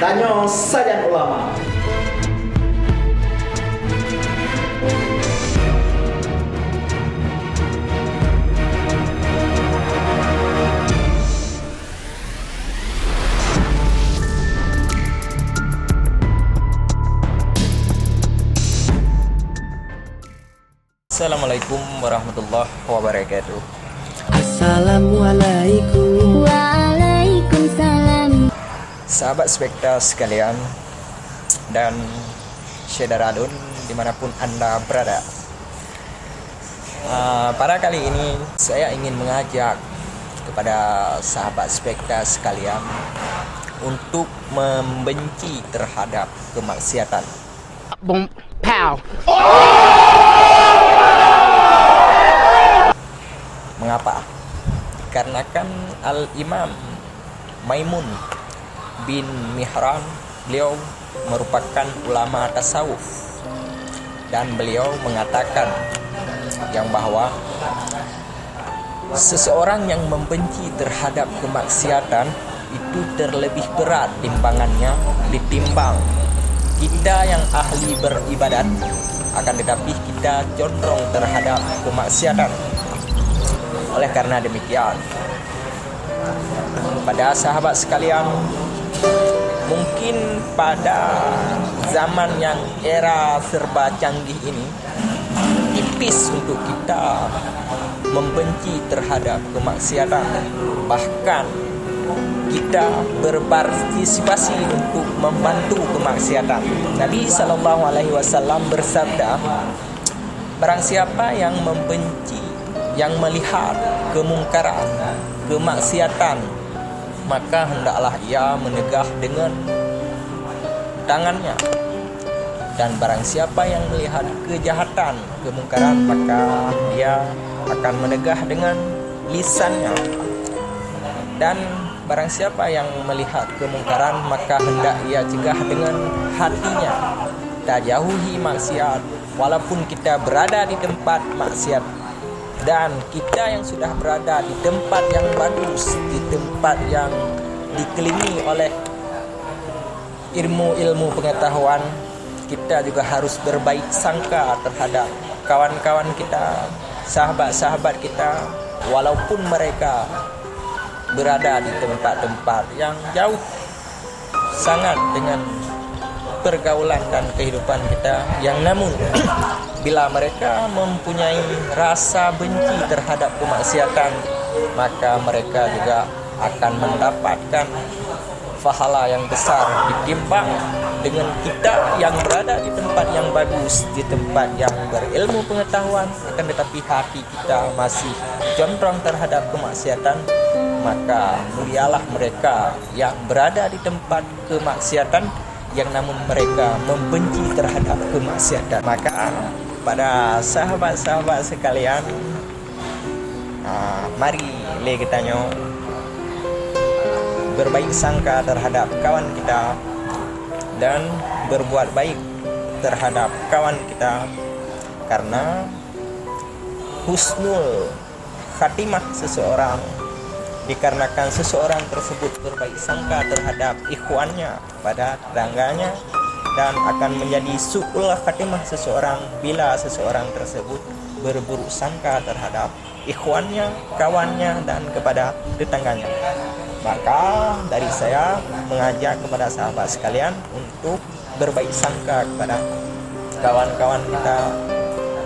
Tanya Sajan Ulama. Assalamualaikum warahmatullahi wabarakatuh. Assalamualaikum. Waalaikumsalam. Sahabat Spekta sekalian dan Syederalun dimanapun Anda berada. Pada kali ini saya ingin mengajak kepada sahabat Spekta sekalian untuk membenci terhadap kemaksiatan. Boom, pow. Mengapa? Karena kan Al-Imam Maimun bin Mihran, beliau merupakan ulama tasawuf, dan beliau mengatakan yang bahwa seseorang yang membenci terhadap kemaksiatan itu terlebih berat timbangannya ditimbang kita yang ahli beribadat, akan tetapi kita condong terhadap kemaksiatan. Oleh karena demikian, pada sahabat sekalian, mungkin pada zaman yang era serba canggih ini, tipis untuk kita membenci terhadap kemaksiatan. Bahkan kita berpartisipasi untuk membantu kemaksiatan. Nabi SAW bersabda, barang siapa yang membenci, yang melihat kemungkaran, kemaksiatan, maka hendaklah ia menegah dengan tangannya. Dan barang siapa yang melihat kejahatan, kemungkaran, maka dia akan menegah dengan lisannya. Dan barang siapa yang melihat kemungkaran, maka hendak ia cegah dengan hatinya. Tak jauhi maksiat walaupun kita berada di tempat maksiat. Dan kita yang sudah berada di tempat yang bagus, di tempat yang dikelilingi oleh ilmu-ilmu pengetahuan, kita juga harus berbaik sangka terhadap kawan-kawan kita, sahabat-sahabat kita, walaupun mereka berada di tempat-tempat yang jauh sangat dengan pergaulan dan kehidupan kita, yang namun bila mereka mempunyai rasa benci terhadap kemaksiatan, maka mereka juga akan mendapatkan pahala yang besar ditimbang dengan kita yang berada di tempat yang bagus, di tempat yang berilmu pengetahuan, akan tetapi hati kita masih condong terhadap kemaksiatan. Maka mulialah mereka yang berada di tempat kemaksiatan, yang namun mereka membenci terhadap kemaksiatan. Maka pada sahabat-sahabat sekalian, mari kita berbaik sangka terhadap kawan kita dan berbuat baik terhadap kawan kita, karena husnul khatimah seseorang dikarenakan seseorang tersebut berbaik sangka terhadap ikhwannya pada tetangganya, dan akan menjadi su'ul khatimah seseorang bila seseorang tersebut berburuk sangka terhadap ikhwannya, kawannya, dan kepada tetangganya. Maka dari saya mengajak kepada sahabat sekalian untuk berbaik sangka kepada kawan-kawan kita,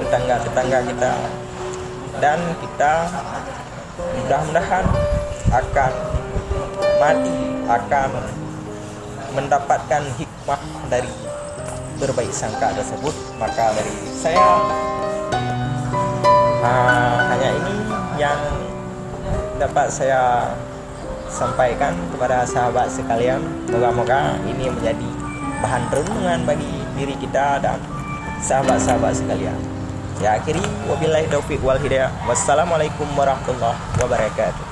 tetangga-tetangga kita, dan kita mudah-mudahan akan mendapatkan hikmah dari berbaik sangka tersebut. Maka dari saya hanya ini yang dapat saya sampaikan kepada sahabat sekalian. Moga-moga ini menjadi bahan renungan bagi diri kita dan sahabat-sahabat sekalian. Ya, akhiri wabillahi taufiq wal hidayah. Wassalamualaikum warahmatullahi wabarakatuh.